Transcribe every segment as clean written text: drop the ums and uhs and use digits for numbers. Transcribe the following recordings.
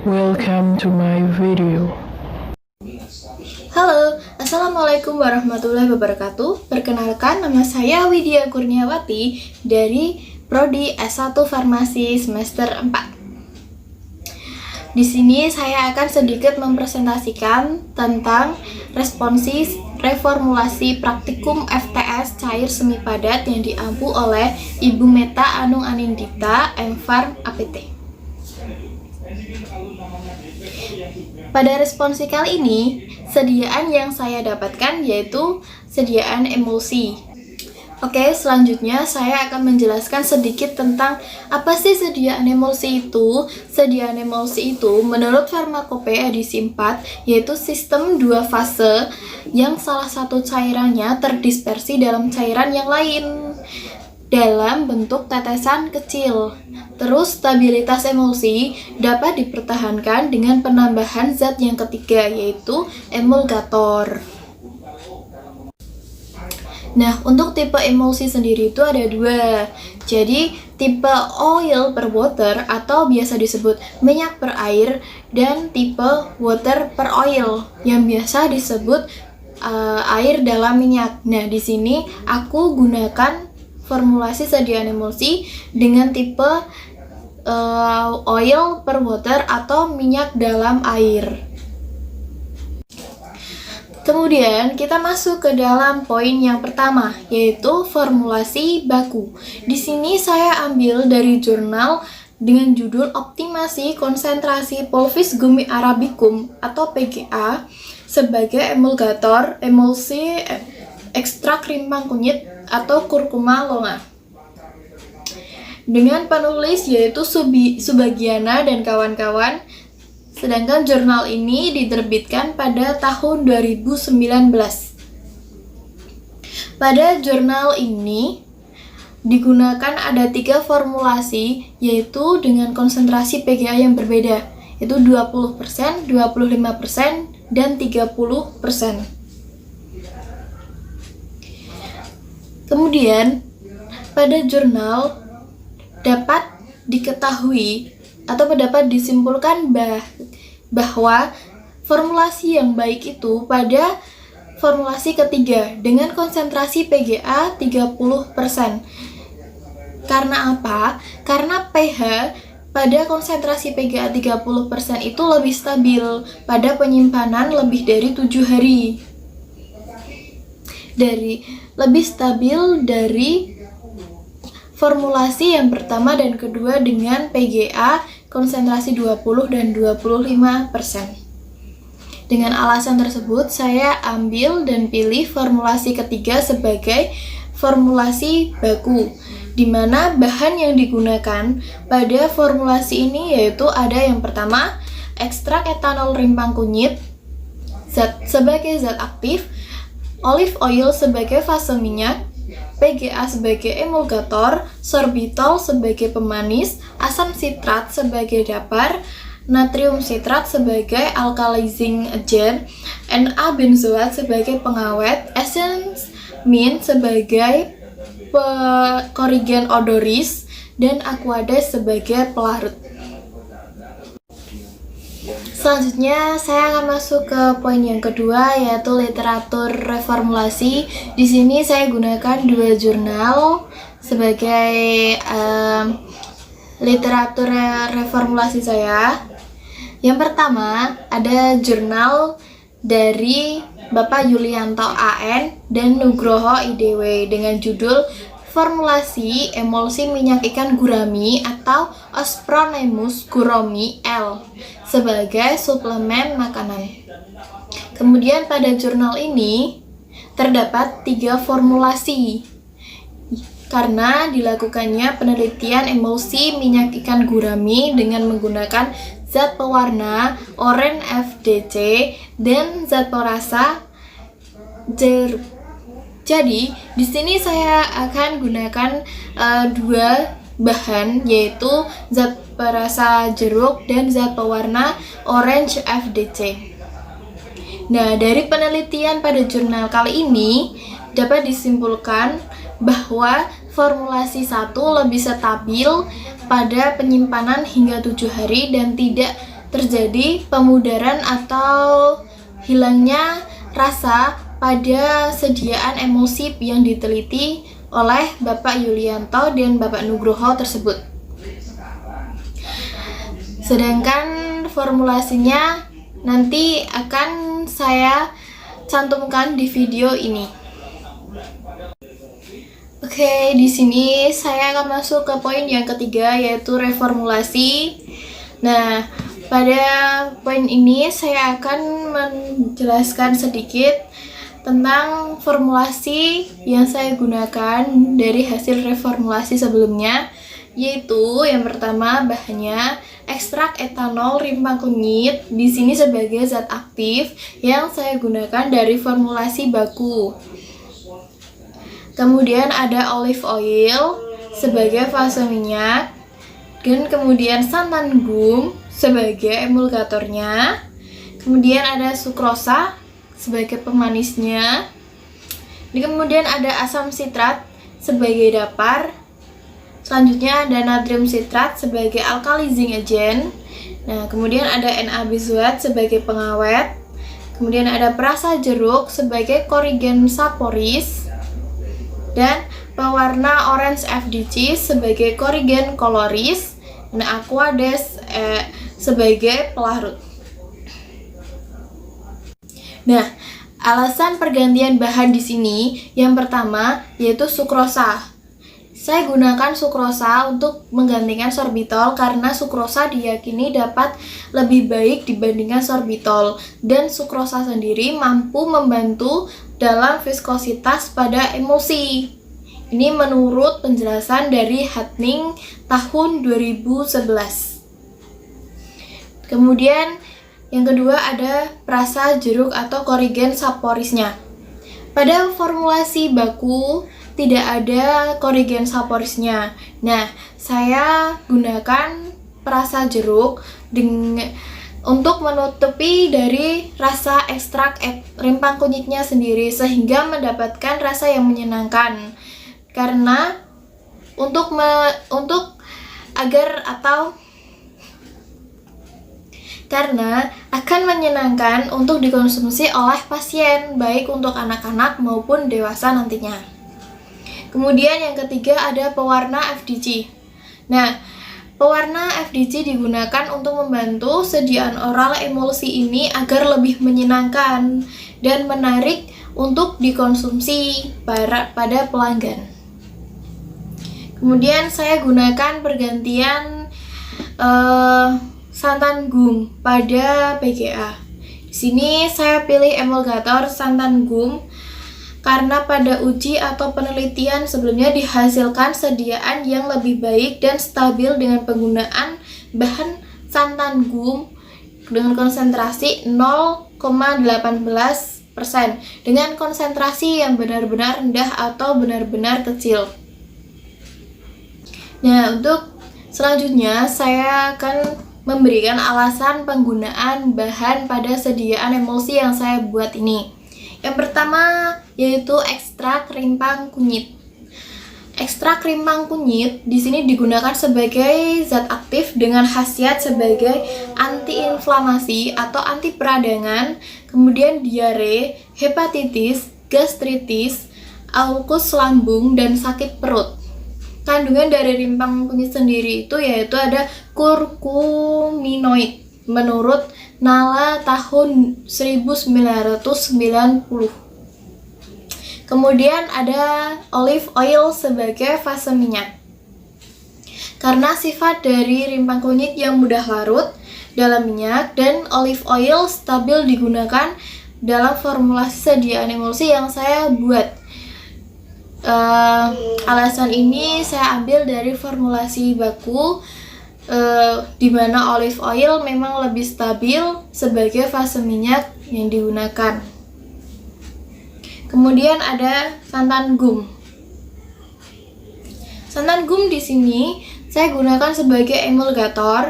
Welcome to my video. Halo, Assalamualaikum warahmatullahi wabarakatuh. Perkenalkan, nama saya Widya Kurniawati dari Prodi S1 Farmasi semester 4. Di sini saya akan sedikit mempresentasikan tentang responsif reformulasi praktikum FTS cair semi padat yang diampu oleh Ibu Meta Anung Anindita, M.Pharm APT. Pada responsi kali ini, sediaan yang saya dapatkan yaitu sediaan emulsi. Oke, selanjutnya saya akan menjelaskan sedikit tentang apa sih sediaan emulsi itu. Sediaan emulsi itu menurut Farmakope edisi 4 yaitu sistem dua fase yang salah satu cairannya terdispersi dalam cairan yang lain dalam bentuk tetesan kecil. Terus stabilitas emulsi dapat dipertahankan dengan penambahan zat yang ketiga yaitu emulgator. Nah, untuk tipe emulsi sendiri itu ada dua. Jadi, tipe oil per water atau biasa disebut minyak per air dan tipe water per oil yang biasa disebut air dalam minyak. Nah, di sini aku gunakan formulasi sediaan emulsi dengan tipe oil per water atau minyak dalam air. Kemudian kita masuk ke dalam poin yang pertama, yaitu formulasi baku. Di sini saya ambil dari jurnal dengan judul Optimasi Konsentrasi Pulvis Gummi Arabicum atau PGA sebagai emulgator emulsi ekstrak rimpang kunyit atau kurkuma longa. Dengan penulis yaitu Subagiana dan kawan-kawan. Sedangkan jurnal ini diterbitkan pada tahun 2019. Pada jurnal ini digunakan ada 3 formulasi yaitu dengan konsentrasi PGA yang berbeda, yaitu 20%, 25%, dan 30%. Kemudian pada jurnal dapat diketahui atau dapat disimpulkan bahwa formulasi yang baik itu pada formulasi ketiga dengan konsentrasi PGA 30%. Karena apa? Karena pH pada konsentrasi PGA 30% itu lebih stabil pada penyimpanan lebih dari 7 hari. Lebih stabil dari formulasi yang pertama dan kedua dengan PGA konsentrasi 20 dan 25%. Dengan alasan tersebut, saya ambil dan pilih formulasi ketiga sebagai formulasi baku, di mana bahan yang digunakan pada formulasi ini yaitu ada yang pertama, ekstrak etanol rimpang kunyit sebagai zat aktif, olive oil sebagai fase minyak, PGA sebagai emulgator, sorbitol sebagai pemanis, asam sitrat sebagai dapar, natrium sitrat sebagai alkalizing agent, Na-benzoat sebagai pengawet, essence mint sebagai korigen odoris, dan aquades sebagai pelarut. Selanjutnya saya akan masuk ke poin yang kedua yaitu literatur reformulasi. Di sini saya gunakan 2 jurnal sebagai literatur reformulasi saya. Yang pertama ada jurnal dari Bapak Yulianto AN dan Nugroho IDW dengan judul Formulasi Emulsi Minyak Ikan Gurami atau Ospronemus gurami L sebagai suplemen makanan. Kemudian pada jurnal ini terdapat 3 formulasi karena dilakukannya penelitian emulsi minyak ikan gurami dengan menggunakan zat pewarna Oren FDC dan zat perasa jeruk. Jadi, di sini saya akan gunakan 2 bahan yaitu zat perasa jeruk dan zat pewarna Orange FDC. Nah, dari penelitian pada jurnal kali ini dapat disimpulkan bahwa formulasi 1 lebih stabil pada penyimpanan hingga 7 hari dan tidak terjadi pemudaran atau hilangnya rasa pada sediaan emulsi yang diteliti oleh Bapak Yulianto dan Bapak Nugroho tersebut. Sedangkan formulasinya nanti akan saya cantumkan di video ini. Oke, di sini saya akan masuk ke poin yang ketiga, yaitu reformulasi. Nah, pada poin ini saya akan menjelaskan sedikit tentang formulasi yang saya gunakan dari hasil reformulasi sebelumnya, yaitu yang pertama bahannya ekstrak etanol rimpang kunyit, di sini sebagai zat aktif yang saya gunakan dari formulasi baku. Kemudian ada olive oil sebagai fase minyak, dan kemudian santan gum sebagai emulgatornya. Kemudian ada sukrosa sebagai pemanisnya. Dan kemudian ada asam sitrat sebagai dapar. Selanjutnya ada natrium sitrat sebagai alkalizing agent. Nah, kemudian ada Na benzoat sebagai pengawet. Kemudian ada perasa jeruk sebagai korigen saporis. Dan pewarna orange FDG sebagai korigen koloris. Dan aquades sebagai pelarut. Nah, alasan pergantian bahan di sini yang pertama yaitu sukrosa. Saya gunakan sukrosa untuk menggantikan sorbitol karena sukrosa diyakini dapat lebih baik dibandingkan sorbitol, dan sukrosa sendiri mampu membantu dalam viskositas pada emulsi. Ini menurut penjelasan dari Hatning tahun 2011. Kemudian yang kedua ada perasa jeruk atau korigen saporisnya. Pada formulasi baku tidak ada korigen saporisnya. Nah, saya gunakan perasa jeruk untuk menutupi dari rasa ekstrak rimpang kunyitnya sendiri sehingga mendapatkan rasa yang menyenangkan. Karena karena akan menyenangkan untuk dikonsumsi oleh pasien, baik untuk anak-anak maupun dewasa nantinya. Kemudian yang ketiga ada pewarna FDG. Nah, pewarna FDG digunakan untuk membantu sediaan oral emulsi ini agar lebih menyenangkan dan menarik untuk dikonsumsi pada pelanggan. Kemudian saya gunakan pergantian santan gum pada PGA. Di sini saya pilih emulgator santan gum karena pada uji atau penelitian sebelumnya dihasilkan sediaan yang lebih baik dan stabil dengan penggunaan bahan santan gum dengan konsentrasi 0,18% dengan konsentrasi yang benar-benar rendah atau benar-benar kecil. Nah, untuk selanjutnya saya akan memberikan alasan penggunaan bahan pada sediaan emulsi yang saya buat ini. Yang pertama yaitu ekstrak rimpang kunyit. Ekstrak rimpang kunyit di sini digunakan sebagai zat aktif dengan khasiat sebagai antiinflamasi atau anti peradangan, kemudian diare, hepatitis, gastritis, ulkus lambung, dan sakit perut. Kandungan dari rimpang kunyit sendiri itu yaitu ada kurkuminoid menurut Nala tahun 1990. Kemudian ada olive oil sebagai fase minyak. Karena sifat dari rimpang kunyit yang mudah larut dalam minyak dan olive oil stabil digunakan dalam formulasi sediaan emulsi yang saya buat. Alasan ini saya ambil dari formulasi baku, di mana olive oil memang lebih stabil sebagai fase minyak yang digunakan. Kemudian ada santan gum. Santan gum di sini saya gunakan sebagai emulgator,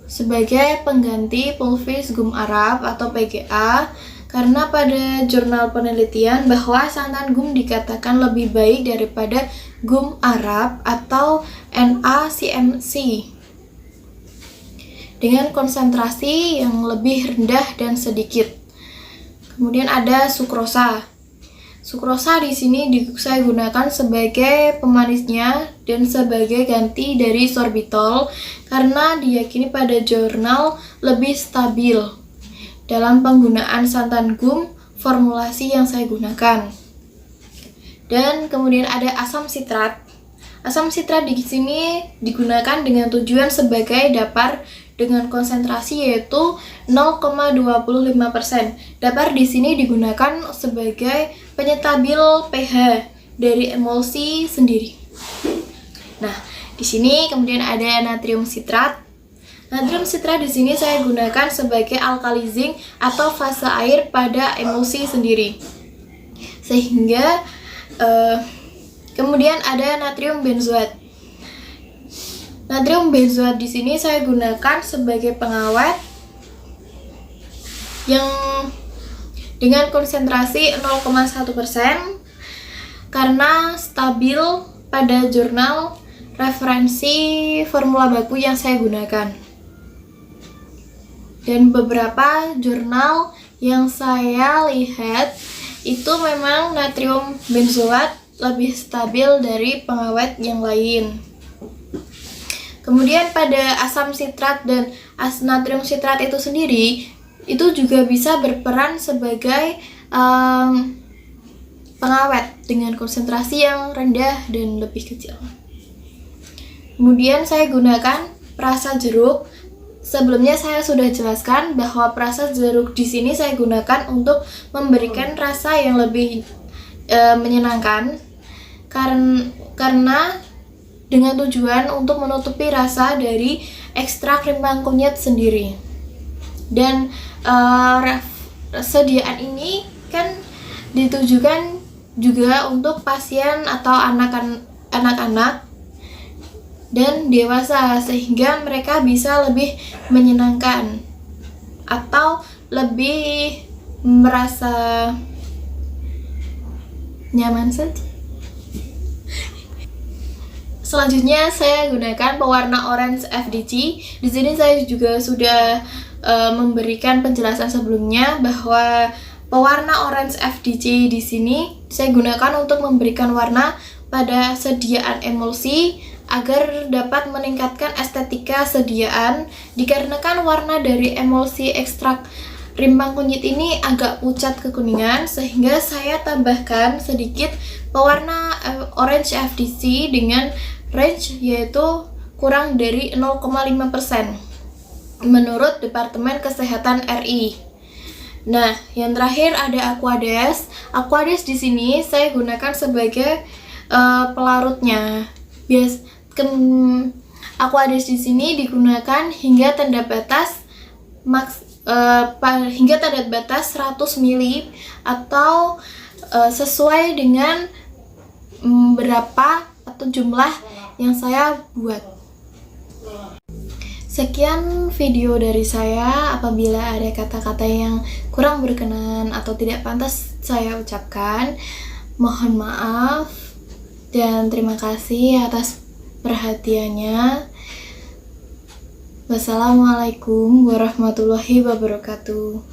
sebagai pengganti pulvis gum Arab atau PGA. Karena pada jurnal penelitian bahwa santan gum dikatakan lebih baik daripada gum Arab atau NaCMC. dengan konsentrasi yang lebih rendah dan sedikit. Kemudian ada sukrosa. Sukrosa di sini saya gunakan sebagai pemanisnya dan sebagai ganti dari sorbitol karena diyakini pada jurnal lebih stabil dalam penggunaan santan gum formulasi yang saya gunakan. Dan kemudian ada asam sitrat. Asam sitrat di sini digunakan dengan tujuan sebagai dapar dengan konsentrasi yaitu 0,25%. Dapar di sini digunakan sebagai penyetabil pH dari emulsi sendiri. Nah, di sini kemudian ada natrium sitrat. Natrium sitrat di sini saya gunakan sebagai alkali zinc atau fase air pada emulsi sendiri. Sehingga kemudian ada natrium benzoat. Natrium benzoat di sini saya gunakan sebagai pengawet yang dengan konsentrasi 0,1% karena stabil pada jurnal referensi formula baku yang saya gunakan. Dan beberapa jurnal yang saya lihat itu memang natrium benzoat lebih stabil dari pengawet yang lain. Kemudian pada asam sitrat dan natrium sitrat itu sendiri itu juga bisa berperan sebagai pengawet dengan konsentrasi yang rendah dan lebih kecil. Kemudian saya gunakan perasa jeruk. Sebelumnya saya sudah jelaskan bahwa perasa jeruk di sini saya gunakan untuk memberikan rasa yang lebih menyenangkan karena dengan tujuan untuk menutupi rasa dari ekstrak rimpang kunyit sendiri. Dan sediaan ini kan ditujukan juga untuk pasien atau anak-anak dan dewasa sehingga mereka bisa lebih menyenangkan atau lebih merasa nyaman saja. Selanjutnya saya gunakan pewarna orange FDG. Di sini saya juga sudah memberikan penjelasan sebelumnya bahwa pewarna orange FDG di sini saya gunakan untuk memberikan warna pada sediaan emulsi agar dapat meningkatkan estetika sediaan dikarenakan warna dari emulsi ekstrak rimpang kunyit ini agak pucat kekuningan sehingga saya tambahkan sedikit pewarna orange FDG dengan range yaitu kurang dari 0,5% menurut Departemen Kesehatan RI. Nah, yang terakhir ada Aquades. Aquades di sini saya gunakan sebagai pelarutnya. Aquades di sini digunakan hingga tanda batas hingga tanda batas 100 ml atau sesuai dengan berapa atau jumlah yang saya buat. Sekian video dari saya. Apabila ada kata-kata yang kurang berkenan atau tidak pantas saya ucapkan, mohon maaf dan terima kasih atas perhatiannya. Wassalamualaikum warahmatullahi wabarakatuh.